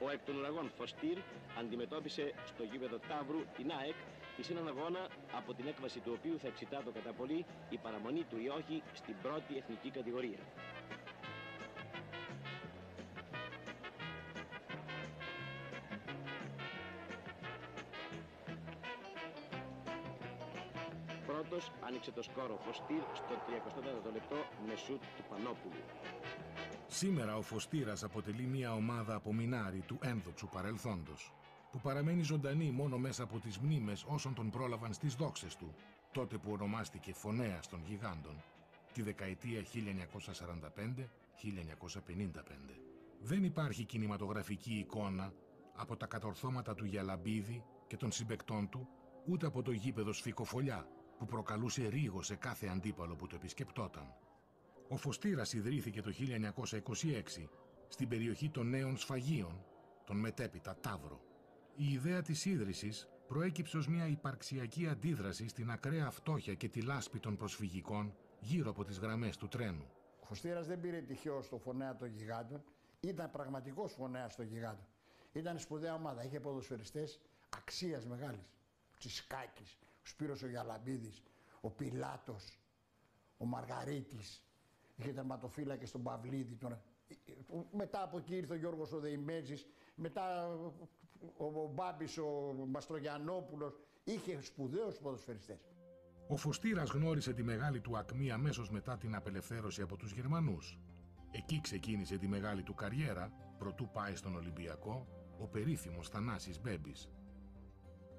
Ο εκ των ουραγών Φωστήρ αντιμετώπισε στο γήπεδο Ταύρου την ΑΕΚ σε έναν αγώνα από την έκβαση του οποίου θα εξητάτω κατά πολύ η παραμονή του ή όχι στην πρώτη εθνική κατηγορία. Πρώτος άνοιξε το σκορ ο Φωστήρ στο 34ο λεπτό με σουτ του Πανόπουλου. Σήμερα ο Φωστήρας αποτελεί μια ομάδα απομεινάρη του ένδοξου παρελθόντος, που παραμένει ζωντανή μόνο μέσα από τις μνήμες όσων τον πρόλαβαν στις δόξες του, τότε που ονομάστηκε Φωνέας των Γιγάντων, τη δεκαετία 1945-1955. Δεν υπάρχει κινηματογραφική εικόνα από τα κατορθώματα του Γιαλαμπίδη και των συμπαικτών του, ούτε από το γήπεδο Σφικοφολιά, που προκαλούσε ρίγο σε κάθε αντίπαλο που το επισκεπτόταν. Ο Φωστήρας ιδρύθηκε το 1926 στην περιοχή των Νέων Σφαγίων, τον μετέπειτα Ταύρο. Η ιδέα της ίδρυσης προέκυψε ως μια υπαρξιακή αντίδραση στην ακραία φτώχεια και τη λάσπη των προσφυγικών γύρω από τις γραμμές του τρένου. Ο Φωστήρας δεν πήρε τυχαίο στο Φωνέα των Γιγάντων, ήταν πραγματικός Φωνέας των Γιγάντων. Ήταν σπουδαία ομάδα, είχε ποδοσφαιριστές αξίας μεγάλης. Ο Τσισκάκης, ο Σπύρος ο Γιαλαμπίδης, ο Πιλάτος, ο Μαργαρίτης, είχε τερματοφύλακες στον Παυλίδη. Μετά από εκεί ήρθε ο Γιώργος ο Δεϊμέζης, μετά ο Μπάμπης ο Μαστρογιαννόπουλος, είχε σπουδαίους ποδοσφαιριστές. Ο Φωστήρας γνώρισε τη μεγάλη του ακμή αμέσως μετά την απελευθέρωση από τους Γερμανούς. Εκεί ξεκίνησε τη μεγάλη του καριέρα, προτού πάει στον Ολυμπιακό, ο περίφημος Θανάσης Μπέμπης.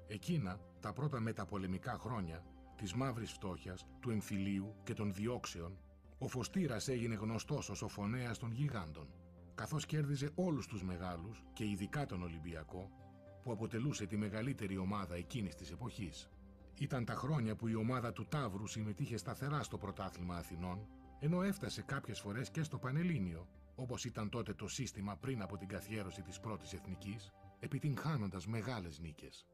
Εκείνα, τα πρώτα μεταπολεμικά χρόνια, της μαύρης φτώχειας, του εμφυλίου και των διώξεων, ο Φωστήρας έγινε γνωστός ως ο Φωνέας των Γιγάντων, καθώς κέρδιζε όλους τους μεγάλους και ειδικά τον Ολυμπιακό, που αποτελούσε τη μεγαλύτερη ομάδα εκείνης της εποχής. Ήταν τα χρόνια που η ομάδα του Ταύρου συμμετείχε σταθερά στο πρωτάθλημα Αθηνών, ενώ έφτασε κάποιες φορές και στο Πανελλήνιο, όπως ήταν τότε το σύστημα πριν από την καθιέρωση της πρώτης εθνικής, επιτυγχάνοντας μεγάλες νίκες.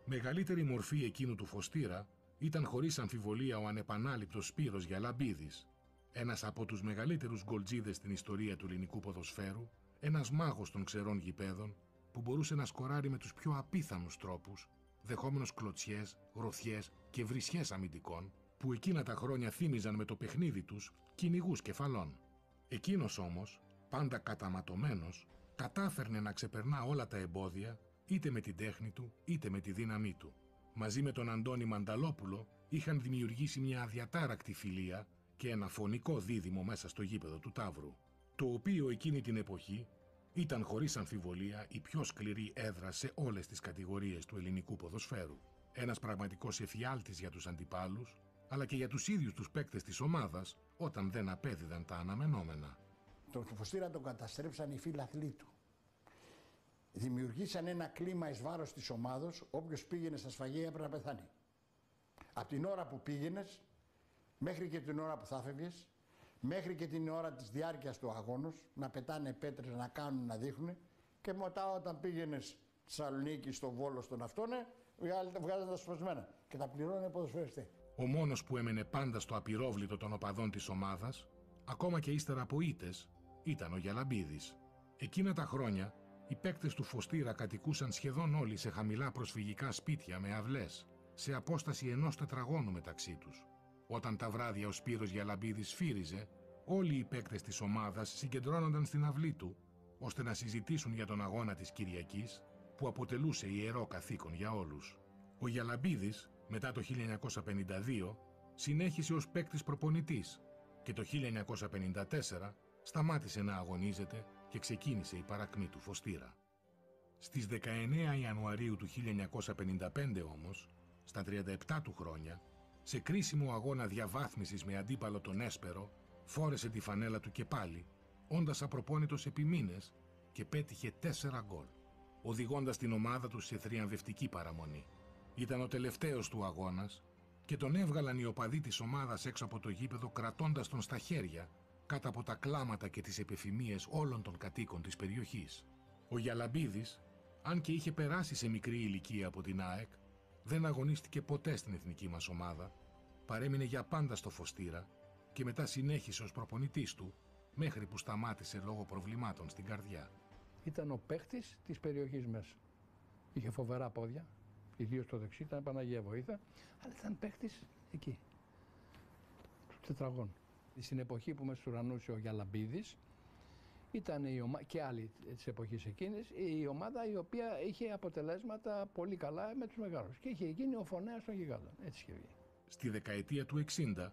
Μεγαλύτερη μορφή εκείνου του Φωστήρα ήταν χωρίς αμφιβολία ο ανεπανάληπτος Σπύρος Γιαλαμπίδης, ένας από τους μεγαλύτερους γκολτζίδες στην ιστορία του ελληνικού ποδοσφαίρου, ένας μάγος των ξερών γηπέδων που μπορούσε να σκοράρει με τους πιο απίθανους τρόπους, δεχόμενος κλωτσιές, γροθιές και βρισιές αμυντικών, που εκείνα τα χρόνια θύμιζαν με το παιχνίδι τους κυνηγούς κεφαλών. Εκείνος όμως, πάντα καταματωμένος, κατάφερνε να ξεπερνά όλα τα εμπόδια, είτε με την τέχνη του, είτε με τη δύναμή του. Μαζί με τον Αντώνη Μανταλόπουλο είχαν δημιουργήσει μια αδιατάρακτη φιλία και ένα φωνικό δίδυμο μέσα στο γήπεδο του Ταύρου, το οποίο εκείνη την εποχή ήταν χωρίς αμφιβολία η πιο σκληρή έδρα σε όλες τις κατηγορίες του ελληνικού ποδοσφαίρου. Ένας πραγματικός εφιάλτης για τους αντιπάλους, αλλά και για τους ίδιους τους παίκτες της ομάδας όταν δεν απέδιδαν τα αναμενόμενα. Τον Φωστήρα τον καταστρέψαν οι φίλαθλοί του. Δημιουργήσαν ένα κλίμα εις βάρος της ομάδος, όποιος πήγαινε στα σφαγεία έπρεπε να πεθάνει. Από την ώρα που πήγαινες, μέχρι και την ώρα που θα φεύγες, μέχρι και την ώρα της διάρκειας του αγώνος, να πετάνε πέτρες, να κάνουν, να δείχνουν, και μετά όταν πήγαινες στη Θεσσαλονίκη, στο Βόλο, στον αυτόνε, βγάζαν τα σπασμένα και τα πληρώνανε ποδοσφαιριστές. Ο μόνος που έμενε πάντα στο απειρόβλητο των οπαδών της ομάδας, ακόμα και ύστερα από ήττες, ήταν ο Γιαλαμπίδης. Εκείνα τα χρόνια, οι παίκτες του Φωστήρα κατοικούσαν σχεδόν όλοι σε χαμηλά προσφυγικά σπίτια με αυλές, σε απόσταση 1 τετραγώνου μεταξύ τους. Όταν τα βράδια ο Σπύρος Γιαλαμπίδης σφύριζε, όλοι οι παίκτες της ομάδας συγκεντρώνονταν στην αυλή του, ώστε να συζητήσουν για τον αγώνα της Κυριακής, που αποτελούσε ιερό καθήκον για όλους. Ο Γιαλαμπίδης, μετά το 1952, συνέχισε ως παίκτης προπονητής και το 1954 σταμάτησε να αγωνίζεται και ξεκίνησε η παρακμή του Φωστήρα. Στις 19 Ιανουαρίου του 1955 όμως, στα 37 του χρόνια, σε κρίσιμο αγώνα διαβάθμισης με αντίπαλο τον Έσπερο, φόρεσε τη φανέλα του και πάλι, όντας απροπόνητος επί μήνες, και πέτυχε 4 γκολ, οδηγώντας την ομάδα του σε θριαμβευτική παραμονή. Ήταν ο τελευταίος του αγώνας και τον έβγαλαν οι οπαδοί της ομάδας έξω από το γήπεδο, κρατώντας τον στα χέρια, κάτω από τα κλάματα και τις επιφημίες όλων των κατοίκων της περιοχής. Ο Γιαλαμπίδης, αν και είχε περάσει σε μικρή ηλικία από την ΑΕΚ, δεν αγωνίστηκε ποτέ στην εθνική μας ομάδα, παρέμεινε για πάντα στο Φωστήρα και μετά συνέχισε ως προπονητής του, μέχρι που σταμάτησε λόγω προβλημάτων στην καρδιά. Ήταν ο παίχτης της περιοχής μέσα. Είχε φοβερά πόδια, ιδίως το δεξί, ήταν Παναγία βοήθεια, αλλά ήταν παίχτης εκεί, του τετραγώνου. Στην εποχή που με στουρανούσε ο Γιαλαμπίδης, ήταν και άλλοι της εποχής εκείνης, η ομάδα η οποία είχε αποτελέσματα πολύ καλά με τους μεγάλους. Και είχε γίνει ο φωνέας των γιγάντων. Έτσι είχε βγει. Στη δεκαετία του 60,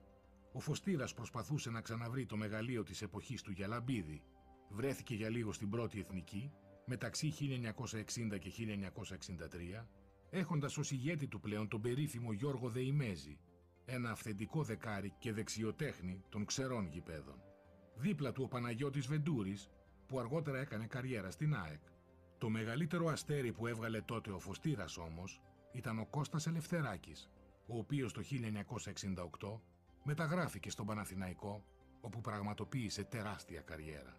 ο Φωστήρας προσπαθούσε να ξαναβρει το μεγαλείο της εποχής του Γιαλαμπίδη. Βρέθηκε για λίγο στην πρώτη εθνική, μεταξύ 1960 και 1963, έχοντας ως ηγέτη του πλέον τον περίφημο Γιώργο Δεϊμέζη, ένα αυθεντικό δεκάρι και δεξιοτέχνη των ξερών γηπέδων. Δίπλα του ο Παναγιώτης Βεντούρης, που αργότερα έκανε καριέρα στην ΑΕΚ. Το μεγαλύτερο αστέρι που έβγαλε τότε ο Φωστήρας όμως ήταν ο Κώστας Ελευθεράκης, ο οποίος το 1968 μεταγράφηκε στον Παναθηναϊκό, όπου πραγματοποίησε τεράστια καριέρα.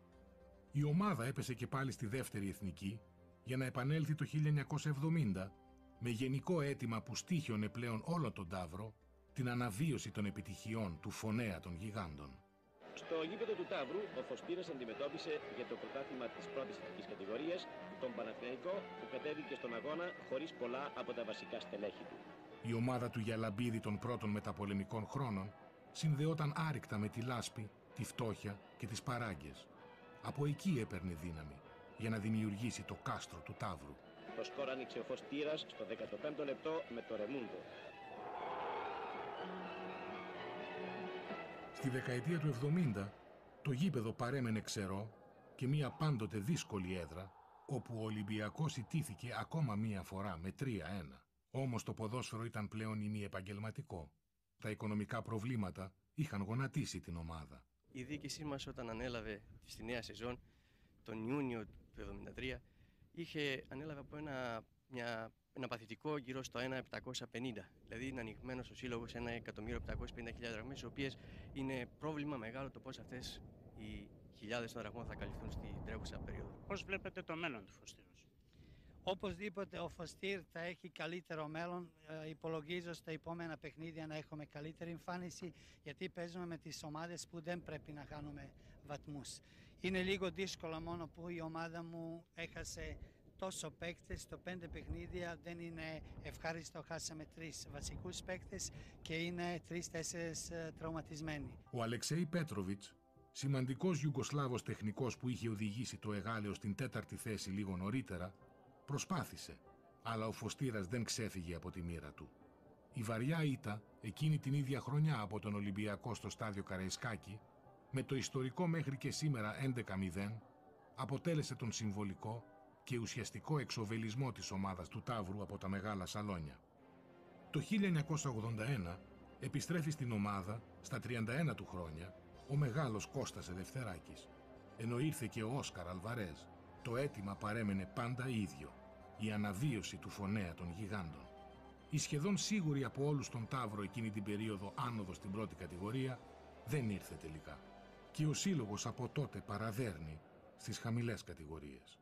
Η ομάδα έπεσε και πάλι στη δεύτερη εθνική για να επανέλθει το 1970 με γενικό αίτημα που στοίχιωνε πλέον όλο τον Ταύρο, την αναβίωση των επιτυχιών του φωνέα των γιγάντων. Στο γήπεδο του Ταύρου, ο Φωστήρας αντιμετώπισε για το πρωτάθλημα της πρώτης εθνικής κατηγορίας τον Παναθηναϊκό, που κατέβηκε στον αγώνα χωρίς πολλά από τα βασικά στελέχη του. Η ομάδα του Γιαλαμπίδη των πρώτων μεταπολεμικών χρόνων συνδεόταν άρρηκτα με τη λάσπη, τη φτώχεια και τις παράγκες. Από εκεί έπαιρνε δύναμη για να δημιουργήσει το κάστρο του Ταύρου. Το σκορ άνοιξε ο Φωστήρας στο 15ο λεπτό με το Ρεμούντο. Στη δεκαετία του 70, το γήπεδο παρέμενε ξερό και μία πάντοτε δύσκολη έδρα, όπου ο Ολυμπιακός ιτήθηκε ακόμα μία φορά με 3-1. Όμως το ποδόσφαιρο ήταν πλέον ημιεπαγγελματικό. Τα προβλήματα είχαν γονατίσει την ομάδα. Η διοίκησή μας όταν ανέλαβε στη νέα σεζόν, τον Ιούνιο του 1973, ανέλαβε από ένα παθητικό γύρω στο 1.750. Δηλαδή είναι ανοιγμένος ο σύλλογος 1.750.000 δραχμές, οι οποίες είναι πρόβλημα μεγάλο το πώς αυτές οι χιλιάδες των δραχμών θα καλυφθούν στην τρέχουσα περίοδο. Πώς βλέπετε το μέλλον του Φωστήρου? Οπωσδήποτε ο Φωστήρ θα έχει καλύτερο μέλλον. Υπολογίζω στα επόμενα παιχνίδια να έχουμε καλύτερη εμφάνιση, γιατί παίζουμε με τις ομάδες που δεν πρέπει να χάνουμε βαθμούς. Είναι λίγο δύσκολο μόνο που η ομάδα μου έχασε τόσο παίκτες, το 5 παιχνίδια δεν είναι ευχάριστο. Χάσαμε 3 βασικούς παίκτες και είναι 3-4 τραυματισμένοι. Ο Αλεξέη Πέτροβιτς, σημαντικός Ιουγκοσλάβος τεχνικός που είχε οδηγήσει το Εγάλεο στην 4η θέση λίγο νωρίτερα, προσπάθησε, αλλά ο Φωστήρας δεν ξέφυγε από τη μοίρα του. Η βαριά ήττα εκείνη την ίδια χρονιά από τον Ολυμπιακό στο στάδιο Καραϊσκάκη, με το ιστορικό μέχρι και σήμερα 11-0, αποτέλεσε τον συμβολικό και ουσιαστικό εξοβελισμό της ομάδας του Ταύρου από τα μεγάλα σαλόνια. Το 1981 επιστρέφει στην ομάδα, στα 31 του χρόνια, ο μεγάλος Κώστας Ελευθεράκης, ενώ ήρθε και ο Όσκαρ Αλβαρέζ. Το αίτημα παρέμενε πάντα ίδιο, η αναβίωση του φωνέα των γιγάντων. Η σχεδόν σίγουρη από όλους τον Ταύρο εκείνη την περίοδο άνοδο στην πρώτη κατηγορία δεν ήρθε τελικά. Και ο σύλλογος από τότε παραδέρνει στις χαμηλές κατηγορίες.